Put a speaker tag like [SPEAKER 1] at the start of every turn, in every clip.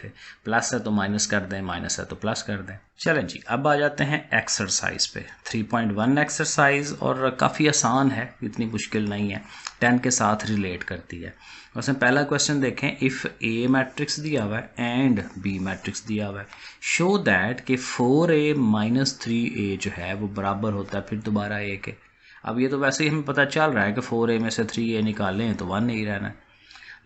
[SPEAKER 1] थे। प्लस है तो माइनस कर दें, माइनस है तो प्लस कर दें। चलें जी, अब आ जाते हैं एक्सरसाइज पे। 3.1 एक्सरसाइज, और काफ़ी आसान है, इतनी मुश्किल नहीं है, 10 के साथ रिलेट करती है। उसमें पहला क्वेश्चन देखें, इफ़ ए मैट्रिक्स दिया हुआ है एंड बी मैट्रिक्स दिया हुआ है, शो दैट कि 4a माइनस 3a जो है वो बराबर होता है फिर दोबारा a के। अब ये तो वैसे ही हमें पता चल रहा है कि 4a में से 3a निकालें तो 1 ही रहना है,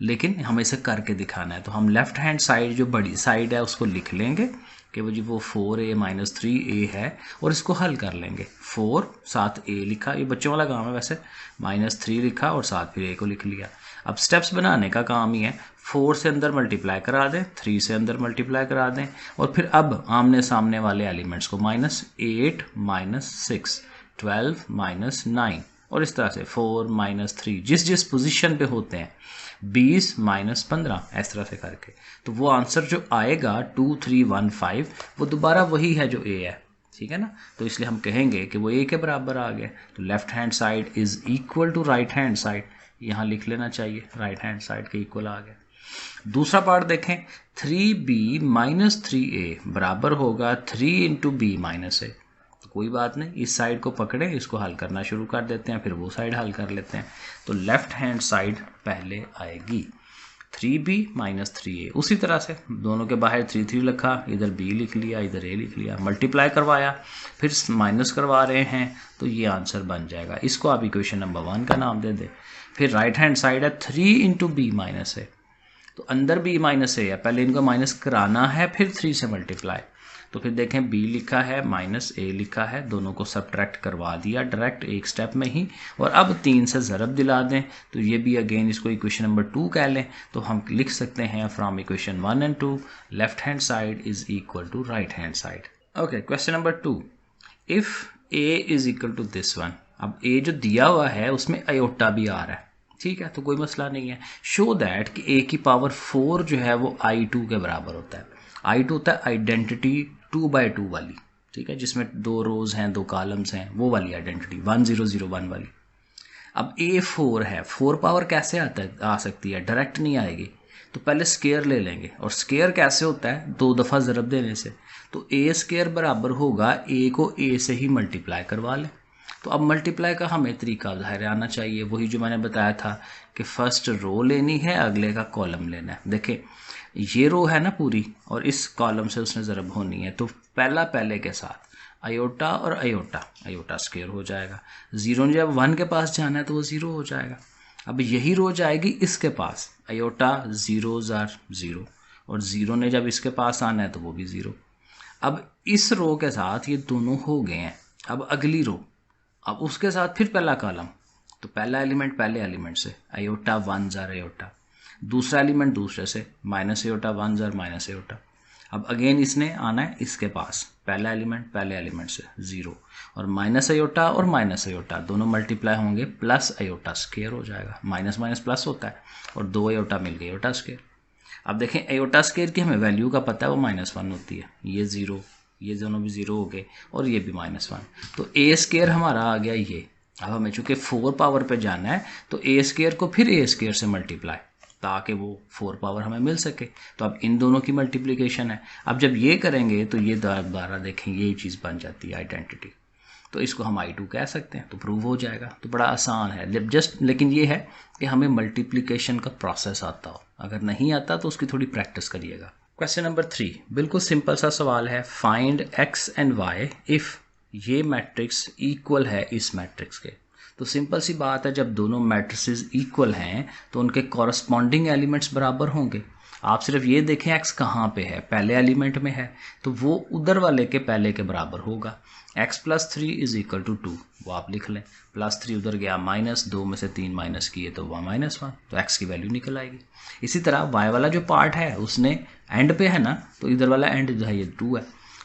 [SPEAKER 1] लेकिन हमें इसे करके दिखाना है। तो हम लेफ्ट हैंड साइड जो बड़ी साइड है उसको लिख लेंगे कि वो जी वो 4a माइनस 3a है, और इसको हल कर लेंगे। 4 साथ a लिखा, ये बच्चों वाला काम है वैसे, माइनस 3 लिखा और साथ फिर a को लिख लिया। अब स्टेप्स बनाने का काम ही है, 4 से अंदर मल्टीप्लाई करा दें, 3 से अंदर मल्टीप्लाई करा दें, और फिर अब आमने सामने वाले एलिमेंट्स को -8 -6 12 -9 और इस तरह से 4 -3 जिस जिस पोजीशन पे होते हैं 20 -15 इस तरह से करके, तो वो आंसर जो आएगा 2315 वो दोबारा वही है जो a है, ठीक है ना। तो इसलिए हम कहेंगे कि वो a के बराबर आ गया। तो left hand side is equal to right hand side, यहाँ लिख लेना चाहिए, राइट हैंड साइड के इक्वल आ गया। दूसरा पार्ट देखें, 3b माइनस 3a बराबर होगा 3 इंटू बी माइनस a। तो कोई बात नहीं, इस साइड को पकड़े, इसको हल करना शुरू कर देते हैं, फिर वो साइड हल कर लेते हैं। तो लेफ्ट हैंड साइड पहले आएगी, 3b माइनस 3a। उसी तरह से दोनों के बाहर 3 लिखा, इधर b लिख लिया, इधर a लिख लिया, मल्टीप्लाई करवाया, फिर माइनस करवा रहे हैं, तो ये आंसर बन जाएगा। इसको आप इक्वेशन नंबर 1 का नाम दे दे। फिर राइट हैंड साइड है 3 इंटू बी माइनस a, तो अंदर b माइनस a है, पहले इनको माइनस कराना है, फिर 3 से मल्टीप्लाई। तो फिर देखें b लिखा है माइनस a लिखा है, दोनों को सब्ट्रैक्ट करवा दिया डायरेक्ट एक स्टेप में ही, और अब 3 से ज़रब दिला दें, तो ये भी अगेन इसको इक्वेशन नंबर 2 कह लें। तो हम लिख सकते हैं from equation 1 and 2 left hand side is equal to right hand side. Okay, question number 2, if a is equal to this one. अब a जो दिया हुआ है उसमें आयोटा भी आ रहा है, ठीक है, तो कोई मसला नहीं है। शो दैट कि a की पावर 4 जो है वो i2 के बराबर होता है। i2 होता है आइडेंटिटी 2/2 वाली, ठीक है, जिसमें 2 रोज हैं 2 कॉलम्स हैं, वो वाली आइडेंटिटी 1001 वाली। अब a 4 है, 4 पावर कैसे आ सकती है, डायरेक्ट नहीं आएगी, तो पहले स्केयर ले लेंगे, और स्केयर कैसे होता है, 2 दफ़ा ज़रब देने से। तो a स्केयर बराबर होगा a को a से ही मल्टीप्लाई करवा लें। तो अब मल्टीप्लाई का हमें तरीका ज़ाहिर आना चाहिए, वही जो मैंने बताया था कि फर्स्ट रो लेनी है, अगले का कॉलम लेना है। देखें ये रो है ना पूरी, और इस कॉलम से उसने ज़रब होनी है, तो पहला पहले के साथ आयोटा और आयोटा, आयोटा स्क्वायर हो जाएगा। 0 ने जब 1 के पास जाना है तो वो 0 हो जाएगा। अब यही रो जाएगी इसके पास, आयोटा 0 ज़ार 0, और 0 ने जब इसके पास आना है तो वो भी 0। अब इस रो के साथ ये दोनों हो गए हैं। अब अगली रो, अब उसके साथ फिर पहला कॉलम, तो पहला एलिमेंट पहले एलिमेंट से आयोटा 1 ज़ार आयोटा, दूसरा एलिमेंट दूसरे से माइनस आयोटा 1 ज़ार माइनस आयोटा। अब अगेन इसने आना है इसके पास, पहला एलिमेंट पहले एलिमेंट से 0, और माइनस आयोटा और माइनस आयोटा दोनों मल्टीप्लाई होंगे, प्लस आयोटा स्क्वायर हो जाएगा, माइनस माइनस प्लस होता है, और 2 आयोटा मिल गए आयोटा स्क्वायर। अब देखें आयोटा स्क्वायर की हमें वैल्यू का पता है, वो -1 होती है, ये 0, ये दोनों भी 0 हो गए, और ये भी -1, तो a स्क्वायर हमारा आ गया ये। अब हमें चूँकि 4 पावर पे जाना है, तो a स्क्वायर को फिर a स्क्वायर से मल्टीप्लाई, ताकि वो 4 पावर हमें मिल सके। तो अब इन दोनों की मल्टीप्लिकेशन है। अब जब ये करेंगे तो ये दोबारा देखें ये चीज़ बन जाती है आइडेंटिटी, तो इसको हम i2 कह सकते हैं, तो प्रूव हो जाएगा। तो बड़ा आसान है जस्ट, लेकिन ये है कि हमें मल्टीप्लिकेशन का प्रोसेस आता हो, अगर नहीं आता तो उसकी थोड़ी प्रैक्टिस करिएगा। क्वेश्चन नंबर 3 बिल्कुल सिंपल सा सवाल है, find x and y if ये मैट्रिक्स इक्वल है इस मैट्रिक्स के। तो सिंपल सी बात है, जब दोनों मैट्रिसेस इक्वल हैं तो उनके कॉरस्पॉन्डिंग एलिमेंट्स बराबर होंगे। आप सिर्फ ये देखें x कहाँ पे है, पहले एलिमेंट में है, तो वो उधर वाले के पहले के बराबर होगा। x + 3 = 2, वो आप लिख लें, +3 उधर गया, -2 में से 3 माइनस किए तो वह -1, तो x की वैल्यू निकल आएगी। इसी तरह y वाला जो पार्ट है उसने एंड पे है ना, तो इधर वाला एंड जो है ये 2 है,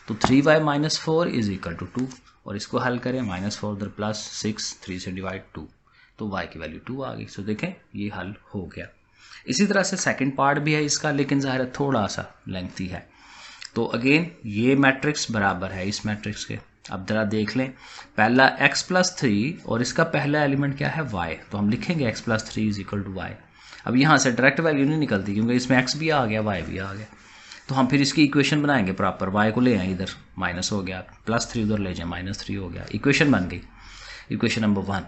[SPEAKER 1] तो 3y - 4 = 2, और इसको हल करें, -4 उधर +6, 3 से डिवाइड 2, तो y की वैल्यू 2 आ गई। सो देखें ये हल हो गया। इसी तरह से सेकंड पार्ट भी है इसका, लेकिन ज़ाहिर थोड़ा सा लेंथी है। तो अगेन ये मैट्रिक्स बराबर है इस मैट्रिक्स के। अब ज़रा देख लें, पहला x + 3 और इसका पहला एलिमेंट क्या है y, तो हम लिखेंगे x + 3 = y। अब यहाँ से डायरेक्ट वैल्यू नहीं निकलती क्योंकि इसमें x भी आ गया y भी आ गया, तो हम फिर इसकी इक्वेशन बनाएंगे प्रॉपर, वाई को ले आए इधर माइनस हो गया, +3 उधर ले जाए -3 हो गया, इक्वेशन बन गई, इक्वेशन नंबर 1।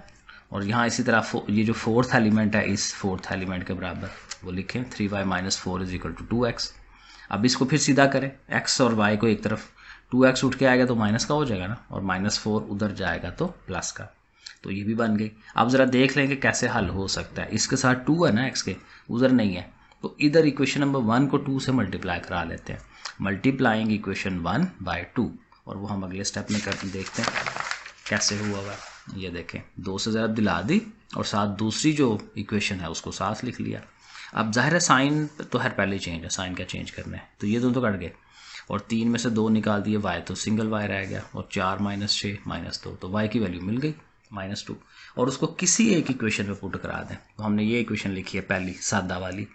[SPEAKER 1] और यहाँ इसी तरह ये जो फोर्थ एलिमेंट है इस फोर्थ एलिमेंट के बराबर वो लिखें 3y - 4 = 2x। अब इसको फिर सीधा करें, x और y को एक तरफ, 2x उठ के आएगा तो माइनस का हो जाएगा ना, और -4 उधर जाएगा तो प्लस का, तो ये भी बन गई। अब ज़रा देख लेंगे कैसे हल हो सकता है। इसके साथ 2 है ना x के, उधर नहीं है, तो इधर इक्वेशन नंबर 1 को 2 से मल्टीप्लाई करा लेते हैं, मल्टीप्लाइंग इक्वेशन 1 by 2, और वो हम अगले स्टेप में करके देखते हैं कैसे हुआ हुआ। ये देखें 2 से ज़रा दिला दी और साथ दूसरी जो इक्वेशन है उसको साथ लिख लिया। अब जाहिर है साइन तो हर पहले चेंज है, साइन क्या चेंज करना है, तो ये दोनों तो कट गए, और 3 में से 2 निकाल दिए, y तो सिंगल y रह गया, और 4 - 6 - 2, तो y की वैल्यू मिल गई -2, और उसको किसी एक इक्वेशन में पुट करा दें। तो हमने ये इक्वेशन लिखी है पहली सादा वाली,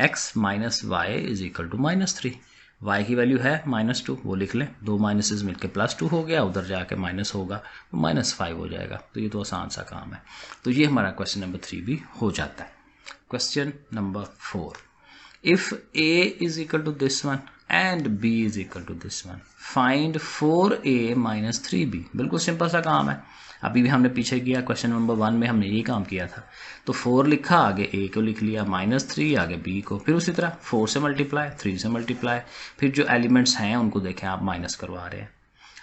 [SPEAKER 1] x - y = -3, y की वैल्यू है -2, वो लिख लें, 2 माइनसेस मिलकर +2 हो गया, उधर जाके माइनस होगा तो -5 हो जाएगा। तो ये तो आसान सा काम है। तो ये हमारा क्वेश्चन नंबर 3 भी हो जाता है। Question number 4, if a = this one and b = this one, find 4a - 3b। बिल्कुल सिंपल सा काम है, अभी भी हमने पीछे किया, क्वेश्चन नंबर 1 में हमने ये काम किया था। तो 4 लिखा, आगे a को लिख लिया, -3 आगे b को, फिर उसी तरह 4 से मल्टीप्लाई, 3 से मल्टीप्लाई, फिर जो एलिमेंट्स हैं उनको देखें आप माइनस करवा रहे हैं,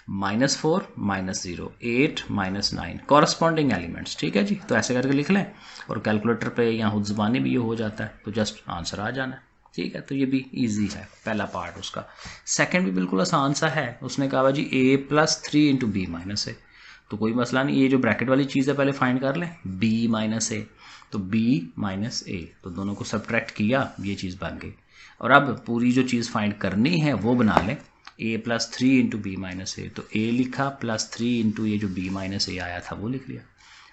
[SPEAKER 1] -4 -0 8 -9 कॉरस्पॉन्डिंग एलिमेंट्स, ठीक है जी। तो ऐसे करके लिख लें, और कैलकुलेटर पे या खुद ज़बानी भी ये हो जाता है, तो जस्ट आंसर आ जाना है, ठीक है। तो ये भी इजी है पहला पार्ट उसका। सेकंड भी बिल्कुल आसान सा है, उसने कहा जी a + 3 × b - a, तो कोई मसला नहीं, ये जो ब्रैकेट वाली चीज़ है पहले फाइंड कर लें, b - a, तो b - a, तो दोनों को सब्ट्रैक्ट किया, ये चीज़ बन गई। और अब पूरी जो चीज़ फाइंड करनी है वो बना लें, a + 3 × b - a, तो a लिखा +3 × ये जो b - a आया था वो लिख लिया।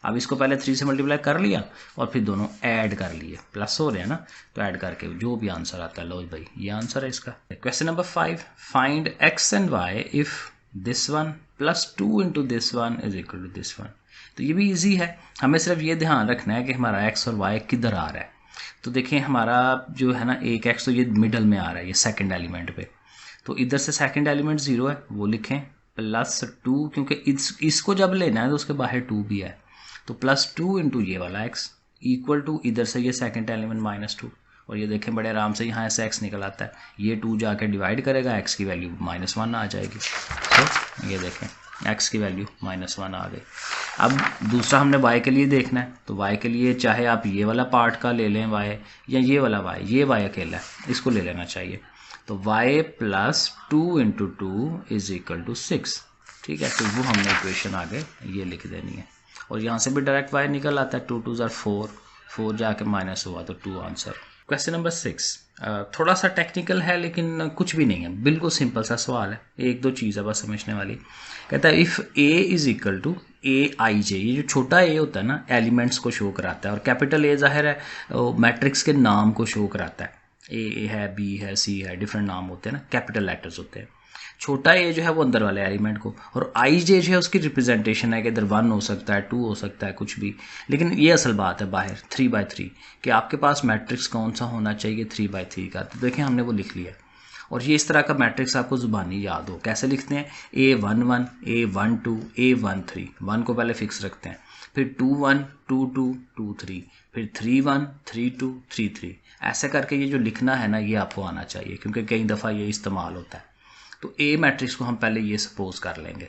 [SPEAKER 1] अब इसको पहले 3 से मल्टीप्लाई कर लिया और फिर दोनों ऐड कर लिए, प्लस हो रहे हैं ना, तो ऐड करके जो भी आंसर आता है, लो भाई ये आंसर है इसका। Question number 5, find x and y if this one +2 × this one = this one. तो ये भी इजी है, हमें सिर्फ ये ध्यान रखना है कि हमारा x और y किधर आ रहा है। तो देखिए हमारा जो है ना एक x तो ये मिडल में आ रहा है, ये सेकेंड एलिमेंट पे, तो इधर से सेकेंड एलिमेंट 0 है, वो लिखें, +2, क्योंकि इसको जब लेना है तो उसके बाहर 2 भी है, तो +2 × ये वाला x = इधर से ये सेकंड एलिमेंट -2, और ये देखें बड़े आराम से यहाँ से x निकल आता है, ये 2 जाके डिवाइड करेगा, x की वैल्यू -1 आ जाएगी। तो ये देखें x की वैल्यू -1 आ गई। अब दूसरा हमने y के लिए देखना है, तो y के लिए चाहे आप ये वाला पार्ट का ले लें y, या ये वाला y, ये y अकेला है, इसको ले लेना चाहिए। तो y + 2 × 2 = 6, ठीक है। तो वो हमने इक्वेशन आगे ये लिख देनी है, और यहाँ से भी डायरेक्ट y निकल आता है, 2 × 2 = 4, 4 जाके माइनस हुआ तो 2 आंसर। क्वेश्चन नंबर 6 थोड़ा सा टेक्निकल है लेकिन कुछ भी नहीं है, बिल्कुल सिंपल सा सवाल है, एक दो चीज़ है बस समझने वाली। कहता है इफ़ a = aij, ये जो छोटा a होता है ना एलिमेंट्स को शो कराता है, और कैपिटल A जाहिर है मैट्रिक्स के नाम को शो कराता है, a है, b है, c है, डिफरेंट नाम होते हैं ना, कैपिटल लेटर्स होते हैं। छोटा a जो है वो अंदर वाले एलिमेंट को, और i j जो है उसकी रिप्रेजेंटेशन है कि इधर 1 हो सकता है, 2 हो सकता है, कुछ भी। लेकिन ये असल बात है बाहर 3/3 कि आपके पास मैट्रिक्स कौन सा होना चाहिए 3/3 का। तो देखें हमने वो लिख लिया, और ये इस तरह का मैट्रिक्स आपको ज़ुबानी याद हो, कैसे लिखते हैं, A11 A12 A13, 1 को पहले फिक्स रखते हैं, फिर 21 22 23, फिर 31 32 33, ऐसे करके ये जो लिखना है ना ये आपको आना चाहिए, क्योंकि कई दफ़ा ये इस्तेमाल होता है। तो ए मैट्रिक्स को हम पहले ये सपोज कर लेंगे।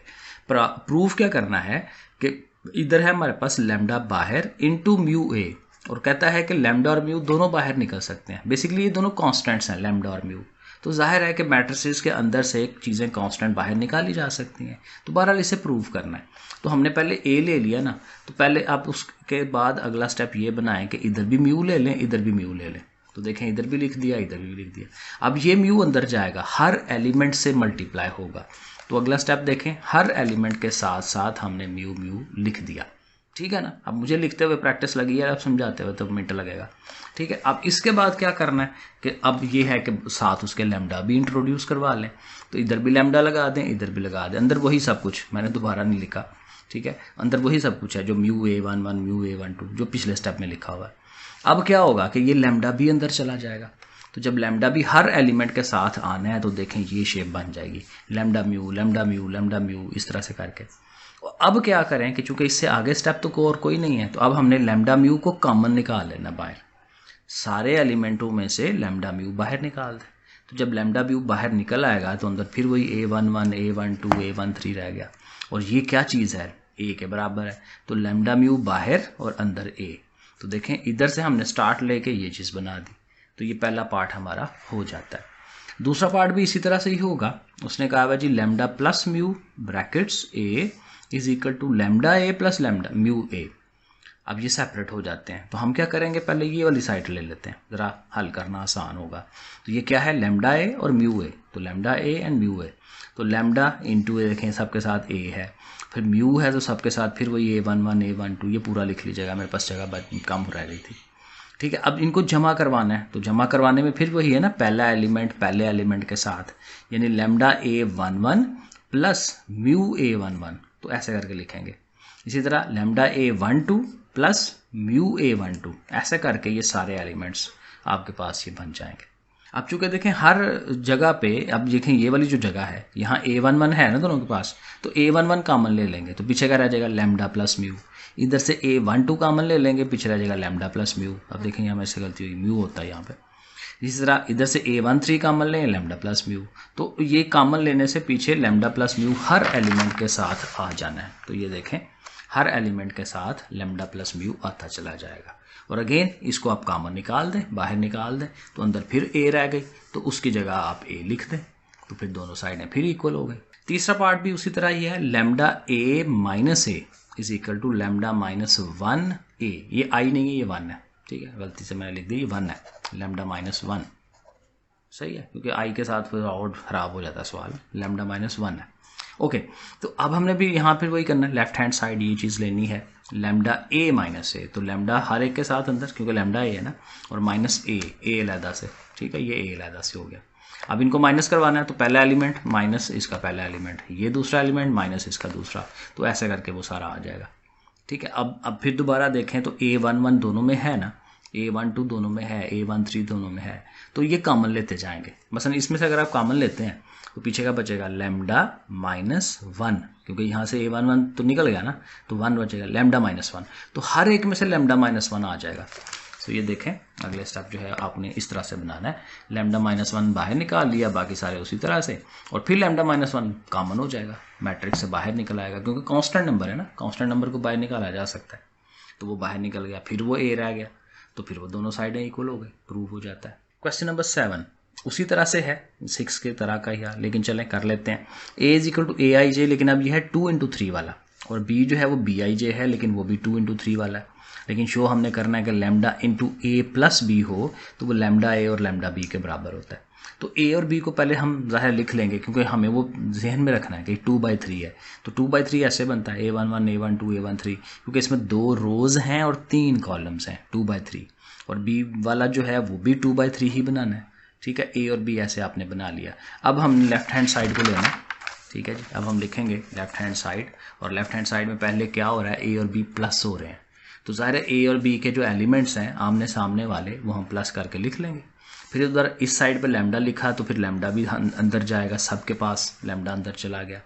[SPEAKER 1] प्रूफ क्या करना है कि इधर है हमारे पास लैम्डा बाहर इनटू म्यू ए, और कहता है कि लैम्डा और म्यू दोनों बाहर निकल सकते हैं। बेसिकली ये दोनों कांस्टेंट्स हैं, लैम्डा और म्यू, तो जाहिर है कि मैट्रिसेस के अंदर से चीज़ें कांस्टेंट बाहर निकाली जा सकती हैं। तो बहरहाल इसे प्रूव करना है, तो हमने पहले ए ले लिया ना, तो पहले आप उसके बाद अगला स्टेप ये बनाएं कि इधर भी म्यू ले लें, इधर भी म्यू ले लें। तो देखें इधर भी लिख दिया, इधर भी लिख दिया। अब ये म्यू अंदर जाएगा, हर एलिमेंट से मल्टीप्लाई होगा। तो अगला स्टेप देखें, हर एलिमेंट के साथ साथ हमने म्यू म्यू लिख दिया, ठीक है ना। अब मुझे लिखते हुए प्रैक्टिस लगी है, अब समझाते हुए तो मिनट लगेगा, ठीक है। अब इसके बाद क्या करना है कि अब ये है कि साथ उसके लैम्डा भी इंट्रोड्यूस करवा लें, तो इधर भी लैम्डा लगा दें, इधर भी लगा दें, अंदर वही सब कुछ, मैंने दोबारा नहीं लिखा, ठीक है, अंदर वही सब कुछ है जो म्यू A11 म्यू A12 जो पिछले स्टेप में लिखा हुआ है। अब क्या होगा कि ये लैम्डा भी अंदर चला जाएगा, तो जब लैम्डा भी हर एलिमेंट के साथ आना है तो देखें ये शेप बन जाएगी, lambda mu lambda mu lambda mu, इस तरह से करके। अब क्या करें कि चूंकि इससे आगे स्टेप तो और कोई नहीं है, तो अब हमने लैम्डा म्यू को कॉमन निकाल लेना बाहर, सारे एलिमेंटों में से लैम्डा म्यू बाहर निकाल दें। तो जब लैम्डा म्यू बाहर निकल आएगा तो अंदर फिर वही A11 A12 A13 रह गया, और ये क्या चीज़ है, ए के बराबर है, तो लैम्डा म्यू बाहर और अंदर ए। तो देखें इधर से हमने स्टार्ट लेके ये चीज़ बना दी, तो ये पहला पार्ट हमारा हो जाता है। दूसरा पार्ट भी इसी तरह से ही होगा। उसने कहा हुआ G lambda plus mu brackets A is equal to lambda A plus lambda mu A. अब ये सेपरेट हो जाते हैं, तो हम क्या करेंगे, पहले ये वाली साइड ले लेते हैं, ज़रा हल करना आसान होगा। तो ये क्या है, लैम्डा ए और म्यू ए, तो lambda A and mu A, तो लैम्डा इंटू ए देखें सबके साथ ए है, फिर म्यू है तो सबके साथ फिर वही A11 A12, ये पूरा लिख लीजिएगा, मेरे पास जगह कम रह गई थी। ठीक है, अब इनको जमा करवाना है, तो जमा करवाने में फिर वही है ना, पहला एलिमेंट पहले एलिमेंट के साथ, यानी lambda A11 plus mu A11, तो ऐसे करके लिखेंगे। इसी तरह lambda A12 plus mu A12, ऐसे करके ये सारे एलिमेंट्स आपके पास ये बन जाएंगे। अब चूंकि देखें हर जगह पे, अब देखें ये वाली जो जगह है यहाँ A11 है ना दोनों के पास, तो A11 कॉमन ले लेंगे, तो पीछे क्या रह जाएगा, लैम्डा प्लस म्यू। इधर से A12 कॉमन ले लेंगे, पीछे रह जाएगा लैम्डा प्लस म्यू। अब देखें यहाँ मेरे से गलती हुई, म्यू होता है यहाँ पे। इसी तरह इधर से A13 कॉमन लें, लैम्डा प्लस म्यू। तो ये कॉमन लेने से पीछे लैम्डा प्लस म्यू हर एलिमेंट के साथ आ जाना है, तो ये देखें हर एलिमेंट के साथ लैम्डा प्लस म्यू आता चला जाएगा। और अगेन इसको आप कॉमन निकाल दें, बाहर निकाल दें, तो अंदर फिर ए रह गई, तो उसकी जगह आप ए लिख दें, तो फिर दोनों साइडें फिर इक्वल हो गई। तीसरा पार्ट भी उसी तरह ही है, lambda A minus A is equal to lambda minus 1 A. ये आई नहीं है, ये 1 है, ठीक है, गलती से मैंने लिख दी, ये 1 है, लैम्डा माइनस 1 सही है, क्योंकि आई के साथ फिर और खराब हो जाता है सवाल, लैम्डा माइनस 1 है। ओके, तो अब हमने भी यहाँ फिर वही करना है, लेफ्ट हैंड साइड ये चीज़ लेनी है, लैम्डा ए माइनस ए, तो लैम्डा हर एक के साथ अंदर, क्योंकि लैम्डा ए है ना, और माइनस ए अलहदा से, ठीक है, ये ए अलहदा से हो गया। अब इनको माइनस करवाना है, तो पहला एलिमेंट माइनस इसका पहला एलिमेंट, ये दूसरा एलिमेंट माइनस इसका दूसरा, तो ऐसे करके वो सारा आ जाएगा। ठीक है, अब फिर दोबारा देखें तो A11 दोनों में है ना, A12 दोनों में है, A13 दोनों में है, तो ये कॉमन लेते जाएंगे। मसलन इसमें से अगर आप कॉमन लेते हैं तो पीछे का बचेगा लैम्डा माइनस 1, क्योंकि यहाँ से A11 तो निकल गया ना, तो 1 बचेगा, लैम्डा माइनस 1, तो हर एक में से लैम्डा माइनस 1 आ जाएगा। तो ये देखें अगले स्टेप जो है आपने इस तरह से बनाना है, लैम्डा माइनस 1 बाहर निकाल लिया, बाकी सारे उसी तरह से, और फिर लैम्डा माइनस 1 कॉमन हो जाएगा, मैट्रिक्स से बाहर निकल आएगा, क्योंकि कांस्टेंट नंबर है ना, कांस्टेंट नंबर को बाहर निकाला जा सकता है, तो वो बाहर निकल गया, फिर वो ए रह गया, तो फिर वो दोनों साइडें इक्वल हो गई, प्रूव हो जाता है। क्वेश्चन नंबर 7 उसी तरह से है, 6 के तरह का ही है, लेकिन चलें कर लेते हैं। A is equal to AIJ, लेकिन अब ये है 2 इंटू 3 वाला, और B जो है वो BIJ है, लेकिन वो भी 2 इंटू 3 वाला है। लेकिन शो हमने करना है कि lambda into A plus B हो, तो वो लैम्डा A और लैम्डा B के बराबर होता है। तो A और B को पहले हम ज़ाहिर लिख लेंगे, क्योंकि हमें वो जहन में रखना है कि 2/3 है, तो 2/3 ऐसे बनता है, A11 A12 A13, क्योंकि इसमें 2 रोज़ हैं और 3 कॉलम्स हैं, 2/3, और B वाला जो है वो भी 2/3 ही बनाना है। ठीक है, A और B ऐसे आपने बना लिया। अब हम लेफ्ट हैंड साइड को लेना, ठीक है जी, अब हम लिखेंगे लेफ्ट हैंड साइड, और लेफ्ट हैंड साइड में पहले क्या हो रहा है, A और B प्लस हो रहे हैं, तो ज़ाहिर है A और B के जो एलिमेंट्स हैं आमने सामने वाले, वो हम प्लस करके लिख लेंगे। फिर उधर इस साइड पे लैम्डा लिखा, तो फिर लैम्डा भी अंदर जाएगा, सबके पास लैम्डा अंदर चला गया।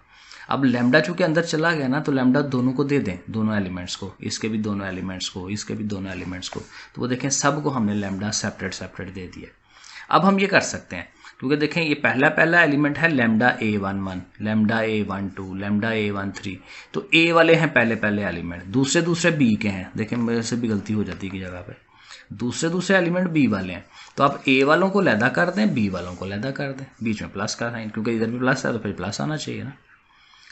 [SPEAKER 1] अब लैम्डा चूँकि अंदर चला गया ना, तो लैम्डा दोनों को दे दें, दोनों एलिमेंट्स को, इसके भी दोनों एलिमेंट्स को, इसके भी दोनों एलिमेंट्स को, तो वो देखें सबको हमने लैम्डा सेपरेट दे दिया। अब हम ये कर सकते हैं, क्योंकि देखें ये पहला एलिमेंट है lambda A11, lambda A12, lambda A13, तो A वाले हैं पहले एलिमेंट, दूसरे B के हैं, देखें मेरे से भी गलती हो जाती है की जगह पे, दूसरे एलिमेंट B वाले हैं, तो आप A वालों को लैदा कर दें, B वालों को लैदा कर दें, बीच में प्लस का साइन, क्योंकि इधर भी प्लस है तो फिर प्लस आना चाहिए ना।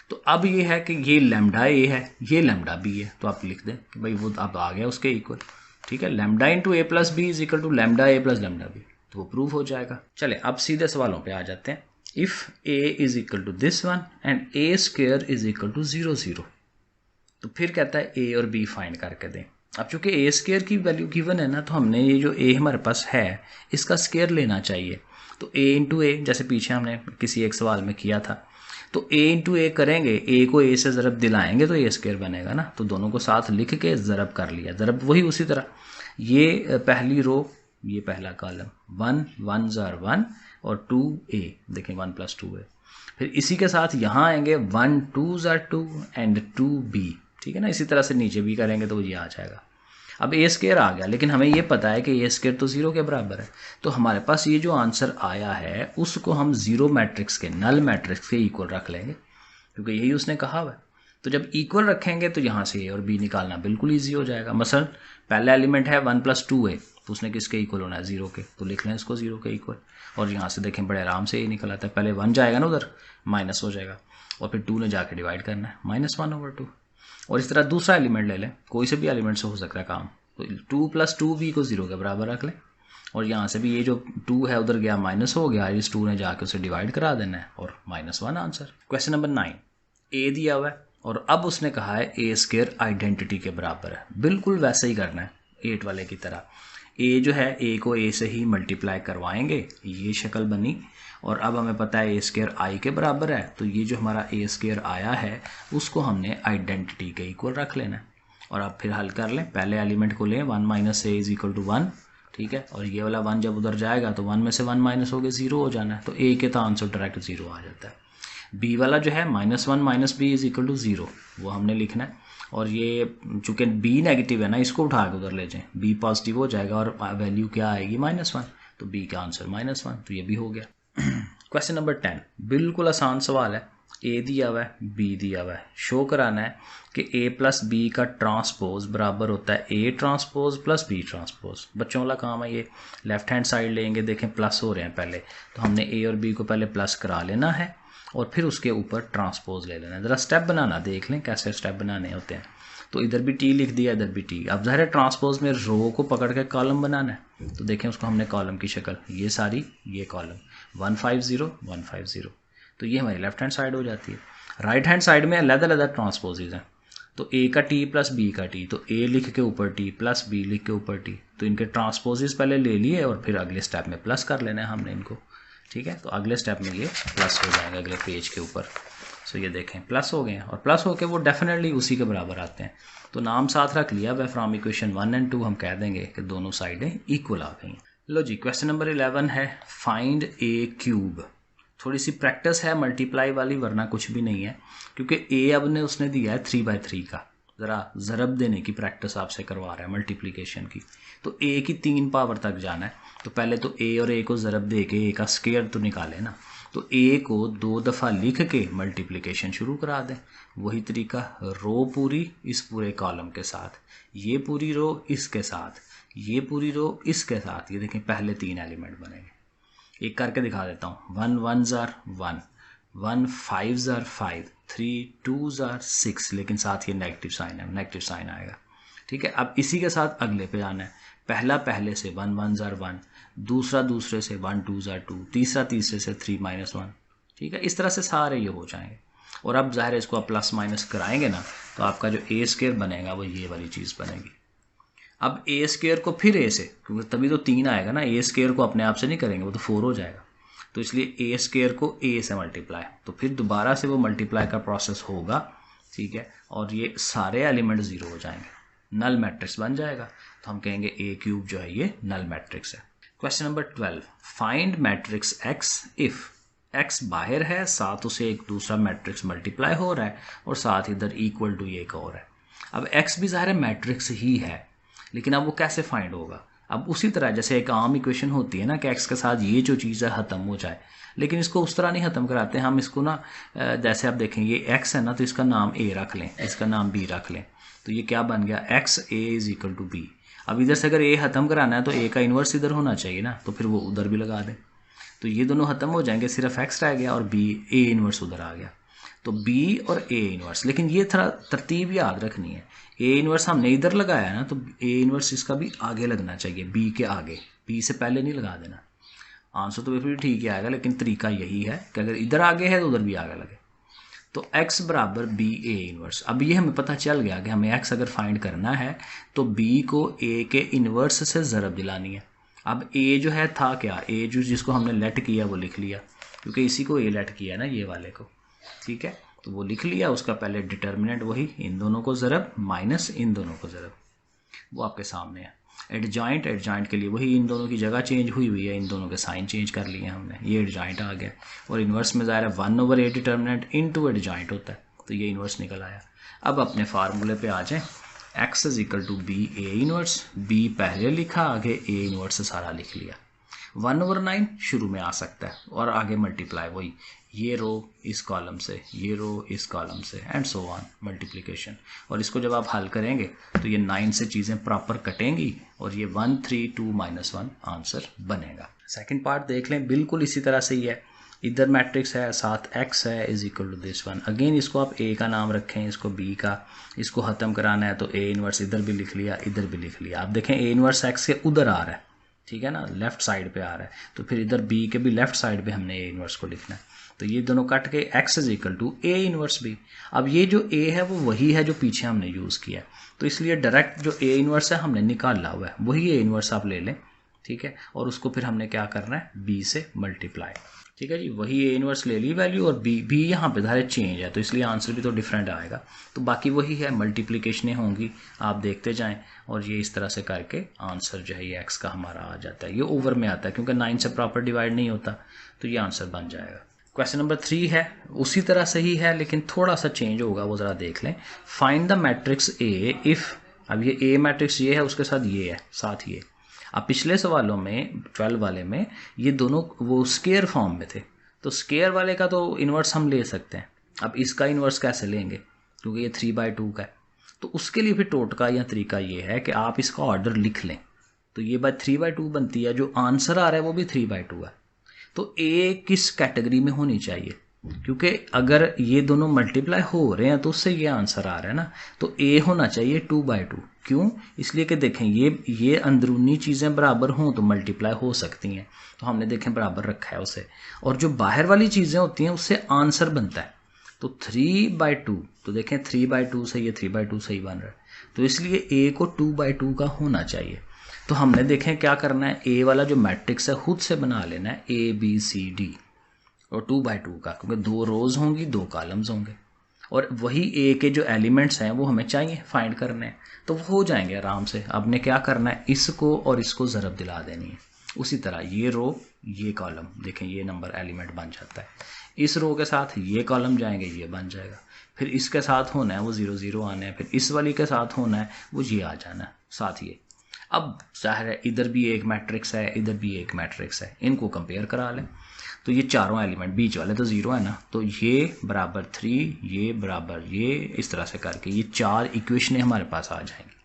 [SPEAKER 1] तो अब ये है कि ये लैम्डा A है, ये लैम्डा B है, तो आप लिख दें कि भाई वो अब आ गया उसके इक्वल। ठीक है, lambda into A plus B is equal to lambda A plus lambda B, तो वो प्रूव हो जाएगा। चले अब सीधे सवालों पे आ जाते हैं। If A is equal to this one and A square is equal to 0 0, तो फिर कहता है A और B फाइंड करके दें। अब चूंकि A स्क्वेयर की वैल्यू गिवन है ना, तो हमने ये जो A हमारे पास है इसका स्क्वेयर लेना चाहिए। तो A इंटू A, जैसे पीछे हमने किसी एक सवाल में किया था, तो A इंटू A करेंगे, A को A से ज़रब दिलाएंगे तो A स्क्वेयर बनेगा ना, तो दोनों को साथ लिख के ज़रब कर लिया, ज़रब वही उसी तरह, ये पहली रो ये पहला कॉलम 1 1 ज़ार 1 और 2a, देखें 1 + 2a। फिर इसी के साथ यहाँ आएंगे 1 2 ज़ार 2 एंड 2b, ठीक है ना। इसी तरह से नीचे भी करेंगे तो ये आ जाएगा। अब ए स्क्वायर आ गया, लेकिन हमें ये पता है कि ए स्क्वायर तो 0 के बराबर है, तो हमारे पास ये जो आंसर आया है उसको हम 0 मैट्रिक्स के, नल मैट्रिक्स के इक्वल रख लेंगे, क्योंकि यही उसने कहा हुआ है। तो जब इक्वल रखेंगे तो यहाँ से ए और बी निकालना बिल्कुल ईजी हो जाएगा। मसलन पहला एलिमेंट है 1 + 2a, तो उसने किसके इक्वल होना है, 0 के, तो लिख लें इसको 0 के इक्वल। और यहाँ से देखें बड़े आराम से ए निकल आता है, पहले 1 जाएगा ना उधर, माइनस हो जाएगा, और फिर 2 ने जाके डिवाइड करना है, -1/2। और इस तरह दूसरा एलिमेंट ले लें, कोई से भी एलिमेंट से हो सकता है काम, तो 2 + 2b को 0 के बराबर रख लें। और यहाँ से भी ये जो 2 है उधर गया माइनस हो गया, इस 2 ने जाके उसे डिवाइड करा देना है, और -1 आंसर। क्वेश्चन नंबर 9, ए दिया हुआ है और अब उसने कहा है ए स्क्वायर आइडेंटिटी के बराबर है। बिल्कुल वैसे ही करना है 8 वाले की तरह। ए जो है ए को ए से ही मल्टीप्लाई करवाएंगे, ये शक्ल बनी। और अब हमें पता है ए स्क्वायर आई के बराबर है, तो ये जो हमारा ए स्क्वायर आया है उसको हमने आइडेंटिटी के इक्वल रख लेना है। और अब फिर हल कर लें, पहले एलिमेंट को लें 1 - a = 1, ठीक है। और ये वाला 1 जब उधर जाएगा तो 1 में से 1 माइनस हो गए 0 हो जाना है, तो ए के तो आंसर डायरेक्ट 0 आ जाता है। बी वाला जो है -1 - b = 0, वो हमने लिखना है। और ये चूंकि बी नेगेटिव है ना, इसको उठा के उधर ले जाएं, बी पॉजिटिव हो जाएगा और वैल्यू क्या आएगी -1, तो बी का आंसर -1, तो ये भी हो गया। क्वेश्चन नंबर 10, बिल्कुल आसान सवाल है। ए दिया हुआ है, बी दिया हुआ है, शो कराना है कि a + b का ट्रांसपोज बराबर होता है a ट्रांसपोज + b ट्रांसपोज। बच्चों वाला काम है ये। लेफ्ट हैंड साइड लेंगे, देखें प्लस हो रहे हैं पहले, तो हमने a और b को पहले प्लस करा लेना है और फिर उसके ऊपर ट्रांसपोज ले लेना है। ज़रा स्टेप बनाना देख लें कैसे स्टेप बनाने होते हैं। तो इधर भी t लिख दिया, इधर भी t। अब ज़ाहिर है ट्रांसपोज में रो को पकड़ के कॉलम बनाना है, तो देखें उसको हमने कॉलम की शक्ल, ये सारी, ये कॉलम 150 150, तो ये हमारी लेफ्ट हैंड साइड हो जाती है। राइट हैंड साइड में अलग-अलग ट्रांसपोजेज हैं, तो a का t + b का t, तो a लिख के ऊपर t + b लिख के ऊपर t, तो इनके ट्रांसपोजेज पहले ले लिए और फिर अगले स्टेप में प्लस कर लेना है हमने इनको, ठीक है। तो अगले स्टेप में ये प्लस हो जाएगा अगले पेज के ऊपर। सो ये देखें प्लस हो गए हैं, और प्लस होके वो डेफिनेटली उसी के बराबर आते हैं। तो नाम साथ रख लिया वह, फ्रॉम इक्वेशन 1 और 2 हम कह देंगे कि दोनों साइडें इक्वल आ गई। लो जी, क्वेश्चन नंबर 11 है फाइंड a³। थोड़ी सी प्रैक्टिस है मल्टीप्लाई वाली, वरना कुछ भी नहीं है, क्योंकि a अब ने उसने दिया है 3/3 का। ज़रा ज़रब देने की प्रैक्टिस आपसे करवा रहा है मल्टीप्लिकेशन की। तो a की 3 पावर तक जाना है, तो पहले तो a और a को ज़रब दे के a का स्क्वायर तो निकाले ना। तो a को 2 दफ़ा लिख के मल्टीप्लिकेशन शुरू करा दें। वही तरीका, रो पूरी इस पूरे कॉलम के साथ, ये पूरी रो इसके साथ, ये पूरी रो इसके साथ। ये देखें पहले 3 एलिमेंट बनेंगे। एक करके दिखा देता हूँ। 1 1 ज़ार 1, 1 5 ज़ार 5, 3 2 ज़ार 6, लेकिन साथ ये नेगेटिव साइन है, नेगेटिव साइन आएगा, ठीक है। अब इसी के साथ अगले पे आना है। पहला पहले से 1 1 ज़ार 1, दूसरा दूसरे से 1 2 ज़ार 2, तीसरा तीसरे से 3 - 1, ठीक है। इस तरह से सारे ये हो जाएंगे। और अब ज़ाहिर है इसको आप प्लस माइनस कराएंगे ना, तो आपका जो ए स्क्वायर बनेगा वो ये वाली चीज़ बनेगी। अब ए स्क्वायर को फिर ए से, क्योंकि तभी तो 3 आएगा ना, ए स्क्वायर को अपने आप से नहीं करेंगे, वो तो 4 हो जाएगा। तो इसलिए ए स्क्वायर को ए से मल्टीप्लाई, तो फिर दोबारा से वो मल्टीप्लाई का प्रोसेस होगा, ठीक है। और ये सारे एलिमेंट 0 हो जाएंगे, नल मैट्रिक्स बन जाएगा। तो हम कहेंगे a³ जो है ये नल मैट्रिक्स है। Question number 12, find matrix x if x बाहर है, साथ उसे एक दूसरा मैट्रिक्स मल्टीप्लाई हो रहा है और साथ इधर इक्वल टू ये एक और है। अब x भी ज़ाहिर है मैट्रिक्स ही है, लेकिन अब वो कैसे फाइंड होगा। अब उसी तरह जैसे एक आम इक्वेशन होती है ना कि x के साथ ये जो चीज़ है ख़त्म हो जाए, लेकिन इसको उस तरह नहीं ख़त्म कराते हम इसको ना, जैसे आप देखें ये x है ना, तो इसका नाम a रख लें, इसका नाम b रख लें, तो ये क्या बन गया, x(a) = b। अब इधर से अगर a ख़त्म कराना है तो a का इन्वर्स इधर होना चाहिए ना, तो फिर वो उधर भी लगा दें, तो ये दोनों ख़त्म हो जाएंगे, सिर्फ x रह गया और b a इन्वर्स उधर आ गया। तो b और a इन्वर्स, लेकिन ये थोड़ा तरतीब याद रखनी है। a इन्वर्स हमने इधर लगाया ना, तो a इन्वर्स इसका भी आगे लगना चाहिए, b के आगे, b से पहले नहीं लगा देना। आंसर तो फिर ठीक ही आएगा, लेकिन तरीका यही है कि अगर इधर आगे है तो उधर भी आगे लगे। तो x बराबर b a इन्वर्स। अब ये हमें पता चल गया कि हमें x अगर फाइंड करना है तो b को a के इन्वर्स से ज़रब दिलानी है। अब a जो है था क्या, a जो जिसको हमने लेट किया वो लिख लिया, क्योंकि इसी को a लेट किया ना, ये वाले को, ठीक है। तो वो लिख लिया, उसका पहले डिटर्मिनेंट वही, इन दोनों को ज़रब माइनस इन दोनों को ज़रब, वो आपके सामने है। एडजॉइंट के लिए वही इन दोनों की जगह चेंज हुई है, इन दोनों के साइन चेंज कर लिए हमने, ये एडजॉइंट आ गया। और इन्वर्स में ज़ाहिर है 1/a डिटर्मिनेंट इनटू एडजॉइंट होता है, तो ये इन्वर्स निकल आया। अब अपने फार्मूले पे आ जाएं, x is equal to B A inverse, B पहले लिखा, आगे ए इन्वर्स सारा लिख लिया। 1/9 शुरू में आ सकता है और आगे मल्टीप्लाई वही, ये रो इस कॉलम से, ये रो इस कॉलम से, एंड सो ऑन मल्टीप्लिकेशन। और इसको जब आप हल करेंगे तो ये 9 से चीज़ें प्रॉपर कटेंगी और ये 1 3 2 -1 आंसर बनेगा। सेकंड पार्ट देख लें, बिल्कुल इसी तरह से ही है, इधर मैट्रिक्स है, साथ x है is equal to this one. Again इसको आप a का नाम रखें, इसको b का, इसको ख़त्म कराना है तो a इन्वर्स इधर भी लिख लिया, इधर भी लिख लिया। आप देखें a इन्वर्स x के उधर आ रहा है, ठीक है ना, लेफ्ट साइड पे आ रहा है, तो फिर इधर b के भी लेफ्ट साइड पे हमने a इन्वर्स को लिखना है। तो ये दोनों कट के x is equal to a inverse b। अब ये जो a है वो वही है जो पीछे हमने यूज़ किया है, तो इसलिए डायरेक्ट जो a इन्वर्स है हमने निकाला हुआ है, वही a इन्वर्स आप ले लें, ठीक है। और उसको फिर हमने क्या करना है, b से मल्टीप्लाई, ठीक है जी। वही a इन्वर्स ले ली वैल्यू और b यहाँ पे धारे चेंज है, तो इसलिए आंसर भी तो डिफरेंट आएगा। तो बाकी वही है, मल्टीप्लिकेशनें होंगी, आप देखते जाएं और ये इस तरह से करके आंसर जो है ये x का हमारा आ जाता है। ये ओवर में आता है क्योंकि 9 से प्रॉपर डिवाइड नहीं होता, तो ये आंसर बन जाएगा। क्वेश्चन नंबर 3 है, उसी तरह से ही है लेकिन थोड़ा सा चेंज होगा, वो ज़रा देख लें। Find the matrix A if, अब ये ए मैट्रिक्स ये है, उसके साथ ये है, साथ ये। अब पिछले सवालों में 12 वाले में ये दोनों वो स्केयर फॉर्म में थे, तो स्केयर वाले का तो इन्वर्स हम ले सकते हैं। अब इसका इन्वर्स कैसे लेंगे, क्योंकि ये 3/2 का है, तो उसके लिए फिर टोटका या तरीका ये है कि आप इसका ऑर्डर लिख लें। तो ये बात 3/2 बनती है, जो आंसर आ रहा है वो भी 3/2 है। तो ए किस कैटेगरी में होनी चाहिए, क्योंकि अगर ये दोनों मल्टीप्लाई हो रहे हैं तो उससे ये आंसर आ रहा है ना, तो ए होना चाहिए 2/2। क्यों, इसलिए कि देखें ये अंदरूनी चीज़ें बराबर हों तो मल्टीप्लाई हो सकती हैं, तो हमने देखें बराबर रखा है उसे, और जो बाहर वाली चीज़ें होती हैं उससे आंसर बनता है। तो 3/2, तो देखें 3/2 से ये 3/2 से ही बन रहा है, तो इसलिए ए को 2/2 का होना चाहिए। तो हमने देखें क्या करना है, ए वाला जो मैट्रिक्स है खुद से बना लेना है ABCD और 2/2 का, क्योंकि 2 रोज होंगी 2 कॉलम्स होंगे, और वही ए के जो एलिमेंट्स हैं वो हमें चाहिए फाइंड करने हैं, तो वो हो जाएंगे आराम से। अब ने क्या करना है, इसको और इसको ज़रब दिला देनी है। उसी तरह ये रो ये कॉलम, देखें ये नंबर एलिमेंट बन जाता है, इस रो के साथ ये कॉलम जाएंगे, ये बन जाएगा, फिर इसके साथ होना है वो 0 0 आना है, फिर इस वाली के साथ होना है वो ये आ जाना है साथ ये। अब जाहिर है इधर भी एक मैट्रिक्स है, इधर भी एक मैट्रिक्स है, इनको कंपेयर करा लें, तो ये चारों एलिमेंट बीच वाले तो 0 है ना, तो ये बराबर 3, ये बराबर ये, इस तरह से करके ये 4 इक्वेशनें हमारे पास आ जाएंगी।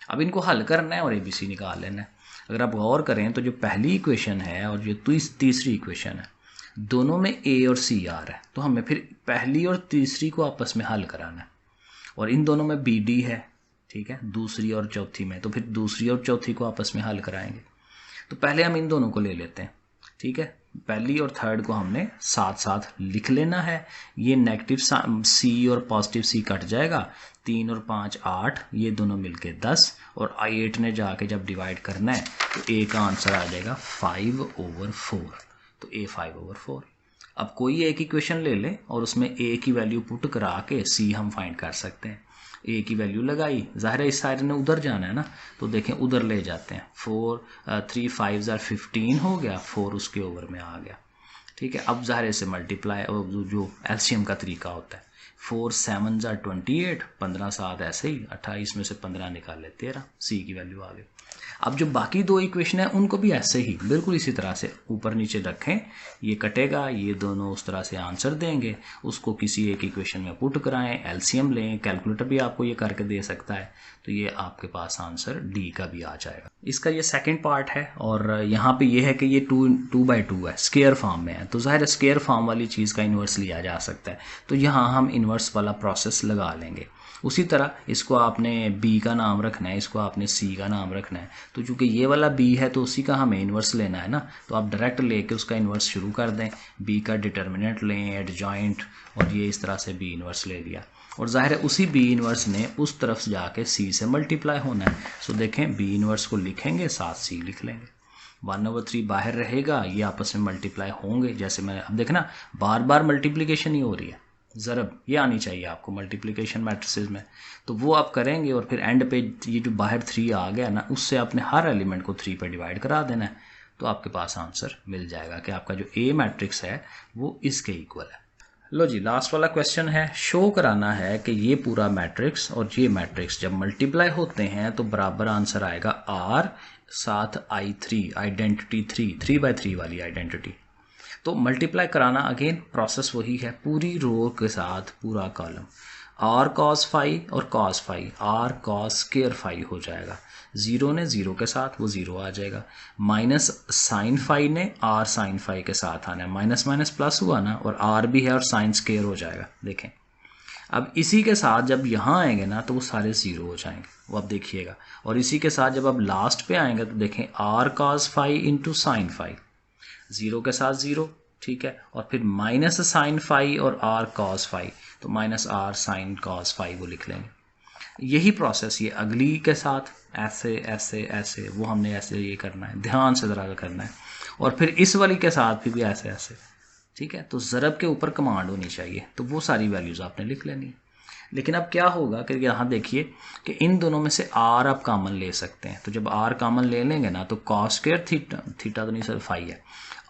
[SPEAKER 1] अब इनको हल करना है और ABC निकाल लेना है। अगर आप गौर करें तो जो पहली इक्वेशन है और जो तीसरी इक्वेशन है, दोनों में A और C आ रहा है, तो हमें फिर पहली और तीसरी को आपस में हल कराना है, और इन दोनों में BD है, ठीक है, दूसरी और चौथी में, तो फिर दूसरी और चौथी को आपस में हल कराएंगे। तो पहले हम इन दोनों को ले लेते हैं, ठीक है, पहली और थर्ड को हमने साथ साथ लिख लेना है। ये नेगेटिव C और पॉजिटिव C कट जाएगा, 3 और 5 8, ये दोनों मिलके 10, और 8 ने जाके जब डिवाइड करना है तो A का आंसर आ जाएगा 5/4, तो A 5/4। अब कोई एक इक्वेशन ले लें और उसमें A की वैल्यू पुट करा के C हम फाइंड कर सकते हैं। A की वैल्यू लगाई, ज़ाहिर है इस साइड ने उधर जाना है ना, तो देखें उधर ले जाते हैं, 3 5 15 हो गया, 4 उसके ओवर में आ गया, ठीक है। अब ज़ाहिर से मल्टीप्लाई जो एलसीएम का तरीका होता है, 4 7 28, 15 7 ऐसे ही 28 में से 15 निकाले 13, C की वैल्यू आ गई। अब जो बाकी 2 इक्वेशन है उनको भी ऐसे ही बिल्कुल इसी तरह से ऊपर नीचे रखें, ये कटेगा, ये दोनों उस तरह से आंसर देंगे, उसको किसी एक इक्वेशन में पुट कराएं, एलसीएम लें, कैलकुलेटर भी आपको ये करके दे सकता है, तो ये आपके पास आंसर D का भी आ जाएगा। इसका ये सेकंड पार्ट है, और यहाँ पे ये है कि ये 2/2 है, स्केयर फॉर्म में है, तो ज़ाहिर है स्केयर फॉर्म वाली चीज़ का इन्वर्स लिया जा सकता है, तो यहाँ हम इन्वर्स वाला प्रोसेस लगा लेंगे। उसी तरह इसको आपने B का नाम रखना है, इसको आपने C का नाम रखना है, तो चूंकि ये वाला B है तो उसी का हमें इन्वर्स लेना है ना, तो आप डायरेक्ट लेके उसका इन्वर्स शुरू कर दें, B का डिटर्मिनेंट लें, एडजॉइंट, और ये इस तरह से B इन्वर्स ले लिया, और जाहिर है उसी B इन्वर्स ने उस तरफ से जाके C से मल्टीप्लाई होना है। सो देखें B इन्वर्स को लिखेंगे, साथ C लिख लेंगे, 1/3 बाहर रहेगा, ये आपस में मल्टीप्लाई होंगे। जैसे मैंने अब देखना बार बार मल्टीप्लिकेशन ही हो रही है, ज़रब ये आनी चाहिए आपको मल्टीप्लिकेशन मैट्रिसेस में, तो वो आप करेंगे और फिर एंड पे ये जो बाहर 3 आ गया ना, उससे आपने हर एलिमेंट को 3 पे डिवाइड करा देना है, तो आपके पास आंसर मिल जाएगा कि आपका जो ए मैट्रिक्स है वो इसके इक्वल है। लो जी, लास्ट वाला क्वेश्चन है, शो कराना है कि ये पूरा मैट्रिक्स और ये मैट्रिक्स जब मल्टीप्लाई होते हैं तो बराबर आंसर आएगा आर साथ I3 आइडेंटिटी 3/3 वाली आइडेंटिटी। तो मल्टीप्लाई कराना अगेन प्रोसेस वही है, पूरी रो के साथ पूरा कॉलम, आर कॉस फाई और cos phi, R cos square phi हो जाएगा, ज़ीरो ने ज़ीरो के साथ वो ज़ीरो आ जाएगा, माइनस साइन फाई ने आर साइन फाई के साथ आना है, माइनस माइनस प्लस हुआ ना, और आर भी है और साइन स्क्वायर हो जाएगा। देखें अब इसी के साथ जब यहाँ आएंगे ना तो वो सारे ज़ीरो हो जाएंगे, वो आप देखिएगा, और इसी के साथ जब आप लास्ट पे आएंगे तो देखें R cos phi into sine phi, zero के साथ ज़ीरो, ठीक है, और फिर माइनस साइन फाई और आर कॉस फाई, तो minus R sine cos phi वो लिख लेंगे। यही प्रोसेस ये अगली के साथ ऐसे ऐसे ऐसे, वो हमने ऐसे ये करना है, ध्यान से ज़रा करना है, और फिर इस वाली के साथ भी ऐसे ऐसे, ठीक है। तो ज़रब के ऊपर कमांड होनी चाहिए, तो वो सारी वैल्यूज़ आपने लिख लेनी है। लेकिन अब क्या होगा कि यहाँ देखिए कि इन दोनों में से आर आप कॉमन ले सकते हैं, तो जब आर कॉमन ले लेंगे ना तो कॉस स्क्वायर थीटा तो नहीं सर फाई है,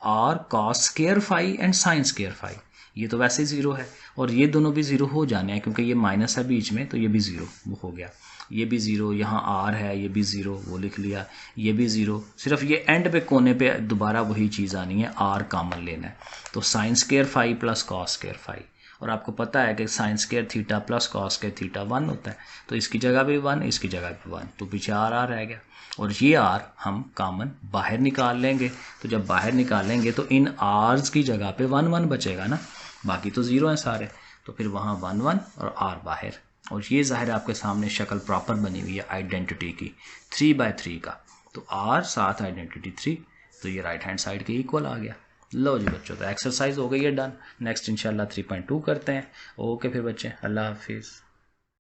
[SPEAKER 1] R cos square phi and sine square phi, ये तो वैसे ही ज़ीरो है, और ये दोनों भी ज़ीरो हो जाने हैं क्योंकि ये माइनस है बीच में, तो ये भी ज़ीरो वो हो गया, ये भी ज़ीरो, यहाँ आर है ये भी ज़ीरो वो लिख लिया, ये भी ज़ीरो, सिर्फ ये एंड पे कोने पे दोबारा वही चीज़ आनी है, आर कॉमन लेना है, तो sine square phi plus cos square phi, और आपको पता है कि sine square theta plus cos square theta 1 होता है, तो इसकी जगह भी 1 इसकी जगह भी 1, तो पीछे आर आ रह गया, और ये आर हम कॉमन बाहर निकाल लेंगे, तो जब बाहर निकालेंगे तो इन आर्स की जगह पे 1 1 बचेगा ना, बाकी तो ज़ीरो हैं सारे, तो फिर वहाँ 1 1 और आर बाहर, और ये ज़ाहिर आपके सामने शक्ल प्रॉपर बनी हुई है आइडेंटिटी की 3/3 का, तो आर साथ आइडेंटिटी 3, तो ये राइट हैंड साइड के इक्वल आ गया। लो जी बच्चों, तो एक्सरसाइज हो गई है डन। नेक्स्ट इंशाल्लाह 3.2 करते हैं। ओके फिर बच्चे, अल्लाह हाफिज़।